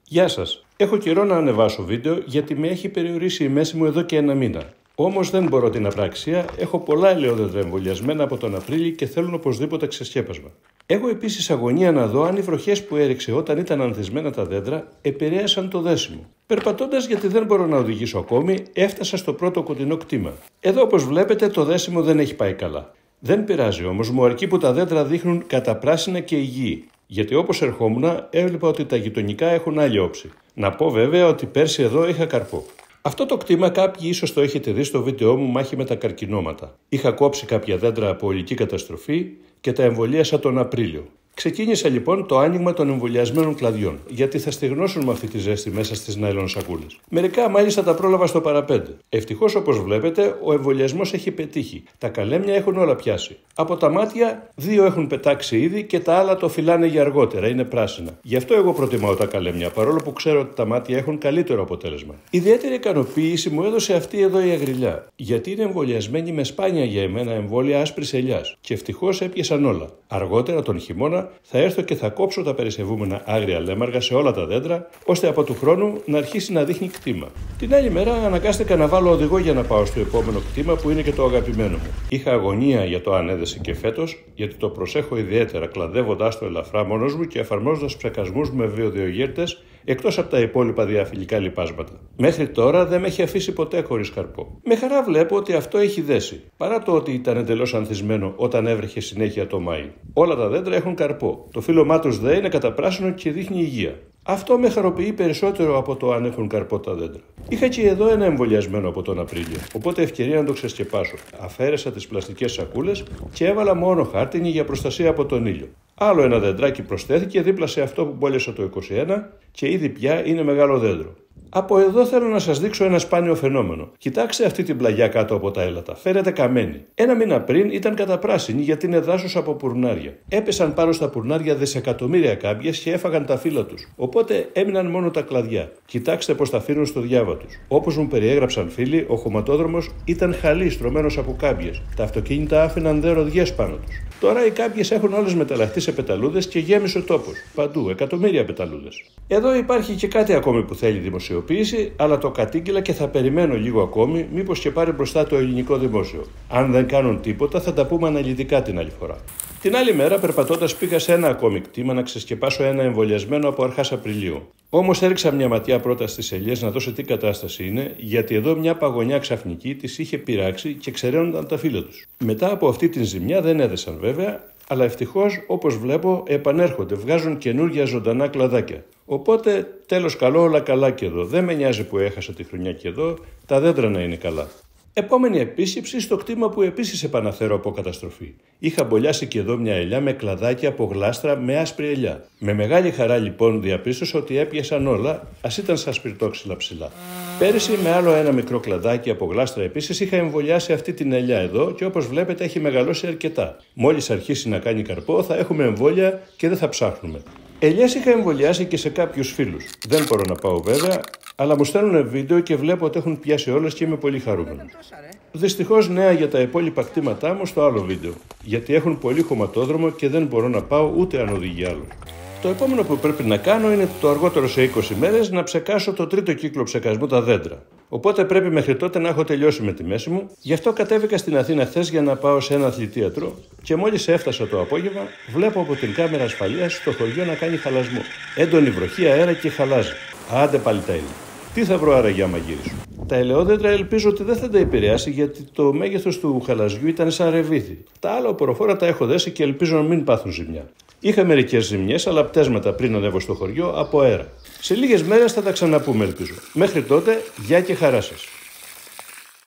Γεια σας. Έχω καιρό να ανεβάσω βίντεο γιατί με έχει περιορίσει η μέση μου εδώ και ένα μήνα. Όμως δεν μπορώ την απραξία, έχω πολλά ελαιόδεντρα εμβολιασμένα από τον Απρίλιο και θέλουν οπωσδήποτε ξεσκέπασμα. Έχω επίσης αγωνία να δω αν οι βροχές που έριξε όταν ήταν ανθισμένα τα δέντρα επηρέασαν το δέσιμο. Περπατώντας, γιατί δεν μπορώ να οδηγήσω ακόμη, έφτασα στο πρώτο κοντινό κτήμα. Εδώ, όπως βλέπετε, το δέσιμο δεν έχει πάει καλά. Δεν πειράζει όμως, μου αρκεί που τα δέντρα δείχνουν καταπράσινα και υγιή. Γιατί όπως ερχόμουν, έβλεπα ότι τα γειτονικά έχουν άλλη όψη. Να πω βέβαια ότι πέρσι εδώ είχα καρπό. Αυτό το κτήμα κάποιοι ίσως το έχετε δει στο βίντεό μου μάχη με τα καρκινώματα. Είχα κόψει κάποια δέντρα από ολική καταστροφή και τα εμβολίασα τον Απρίλιο. Ξεκίνησα λοιπόν το άνοιγμα των εμβολιασμένων κλαδιών, γιατί θα στεγνώσουν με αυτή τη ζέστη μέσα στις νάιλον σακούλες. Μερικά μάλιστα τα πρόλαβα στο παραπέντε. Ευτυχώς, όπως βλέπετε, ο εμβολιασμός έχει πετύχει. Τα καλέμια έχουν όλα πιάσει. Από τα μάτια, 2 έχουν πετάξει ήδη και τα άλλα το φυλάνε για αργότερα, είναι πράσινα. Γι' αυτό εγώ προτιμάω τα καλέμια, παρόλο που ξέρω ότι τα μάτια έχουν καλύτερο αποτέλεσμα. Ιδιαίτερη ικανοποίηση μου έδωσε αυτή εδώ η αγριλιά, γιατί είναι εμβολιασμένη με σπάνια για εμένα εμβόλια άσπρης ελιάς. Και ευτυχώς έπιασαν όλα. Αργότερα τον χειμώνα θα έρθω και θα κόψω τα περισεβούμενα άγρια λέμαργα σε όλα τα δέντρα, ώστε από του χρόνου να αρχίσει να δείχνει κτήμα. Την άλλη μέρα αναγκάστηκα να βάλω οδηγό για να πάω στο επόμενο κτήμα που είναι και το αγαπημένο μου. Είχα αγωνία για το αν έδεσε και φέτος, γιατί το προσέχω ιδιαίτερα, κλαδεύοντάς το ελαφρά μόνος μου και εφαρμόζοντας ψεκασμούς με βιοδιογύρτες, εκτός από τα υπόλοιπα διαφυλικά λιπάσματα. Μέχρι τώρα δεν με έχει αφήσει ποτέ χωρίς καρπό. Με χαρά βλέπω ότι αυτό έχει δέσει, παρά το ότι ήταν εντελώς ανθισμένο όταν έβρεχε συνέχεια το Μάη. Όλα τα δέντρα έχουν καρπό. Το φύλλωμά τους δε είναι καταπράσινο και δείχνει υγεία. Αυτό με χαροποιεί περισσότερο από το αν έχουν καρπό τα δέντρα. Είχα και εδώ ένα εμβολιασμένο από τον Απρίλιο, οπότε ευκαιρία να το ξεσκεπάσω. Αφαίρεσα τις πλαστικές σακούλες και έβαλα μόνο χάρτινη για προστασία από τον ήλιο. Άλλο ένα δεντράκι προσθέθηκε δίπλα σε αυτό που μπόλιασα το 21 και ήδη πια είναι μεγάλο δέντρο. Από εδώ θέλω να σας δείξω ένα σπάνιο φαινόμενο. Κοιτάξτε αυτή την πλαγιά κάτω από τα έλατα. Φαίνεται καμένη. Ένα μήνα πριν ήταν καταπράσινη γιατί είναι δάσος από πουρνάρια. Έπεσαν πάνω στα πουρνάρια δισεκατομμύρια κάμπιες και έφαγαν τα φύλλα τους. Οπότε έμειναν μόνο τα κλαδιά. Κοιτάξτε πώς τα αφήνουν στο διάβα τους. Όπως μου περιέγραψαν φίλοι, ο χωματόδρομος ήταν χαλή στρωμένος από κάμπιες. Τα αυτοκίνητα άφηναν δε ροδιές πάνω τους. Τώρα οι κάμπιες έχουν όλες μεταλλαχτεί σε πεταλούδες και γέμισε ο τόπος. Παντού, εκατομμύρια πεταλούδες. Εδώ υπάρχει και κάτι ακόμη που θέλει δημοσιοποίηση, αλλά το κατήγγειλα και θα περιμένω λίγο ακόμη, μήπως και πάρει μπροστά το ελληνικό δημόσιο. Αν δεν κάνουν τίποτα, θα τα πούμε αναλυτικά την άλλη φορά. Την άλλη μέρα, περπατώντας, πήγα σε ένα ακόμη κτήμα να ξεσκεπάσω ένα εμβολιασμένο από αρχάς Απριλίου. Όμως έριξα μια ματιά πρώτα στις ελιές να δω σε τι κατάσταση είναι, γιατί εδώ μια παγωνιά ξαφνική τις είχε πειράξει και ξεραίνονταν τα φύλλα τους. Μετά από αυτή την ζημιά δεν έδεσαν βέβαια, αλλά ευτυχώς, όπως βλέπω, επανέρχονται, βγάζουν καινούργια ζωντανά κλαδάκια. Οπότε, τέλος καλό, όλα καλά και εδώ. Δεν με νοιάζει που έχασα τη χρονιά και εδώ, τα δέντρα να είναι καλά. Επόμενη επίσκεψη στο κτήμα που επίσης επαναφέρω από καταστροφή. Είχα μπολιάσει και εδώ μια ελιά με κλαδάκια από γλάστρα με άσπρη ελιά. Με μεγάλη χαρά λοιπόν διαπίστωσα ότι έπιασαν όλα, ας ήταν σαν σπιρτόξυλα ψηλά. Πέρυσι με άλλο ένα μικρό κλαδάκι από γλάστρα επίσης είχα εμβολιάσει αυτή την ελιά εδώ και όπως βλέπετε έχει μεγαλώσει αρκετά. Μόλις αρχίσει να κάνει καρπό θα έχουμε εμβόλια και δεν θα ψάχνουμε. Ελιές είχα εμβολιάσει και σε κάποιους φίλους. Δεν μπορώ να πάω βέβαια, αλλά μου στέλνουν βίντεο και βλέπω ότι έχουν πιάσει όλες και είμαι πολύ χαρούμενος. Δυστυχώς νέα για τα υπόλοιπα κτήματά μου στο άλλο βίντεο, γιατί έχουν πολύ χωματόδρομο και δεν μπορώ να πάω ούτε αν οδηγεί άλλο. Το επόμενο που πρέπει να κάνω είναι το αργότερο σε 20 μέρες να ψεκάσω το τρίτο κύκλο ψεκασμού τα δέντρα. Οπότε πρέπει μέχρι τότε να έχω τελειώσει με τη μέση μου. Γι' αυτό κατέβηκα στην Αθήνα χθες για να πάω σε ένα αθλητίατρο και μόλις έφτασα το απόγευμα, βλέπω από την κάμερα ασφαλείας το χωριό να κάνει χαλασμό. Έντονη βροχή, αέρα και χαλάζει. Άντε πάλι τα ίδια. Τι θα βρω άραγε άμα γυρίσω. Τα ελαιόδεντρα ελπίζω ότι δεν θα τα επηρεάσει γιατί το μέγεθος του χαλαζιού ήταν σαν ρεβίθι. Τα άλλα οποροφόρα τα έχω δέσει και ελπίζω να μην πάθουν ζημιά. Είχα μερικές ζημιές, αλλά πτέσματα πριν ανέβω στο χωριό από αέρα. Σε λίγες μέρες θα τα ξαναπούμε, ελπίζω. Μέχρι τότε, γεια και χαρά σας.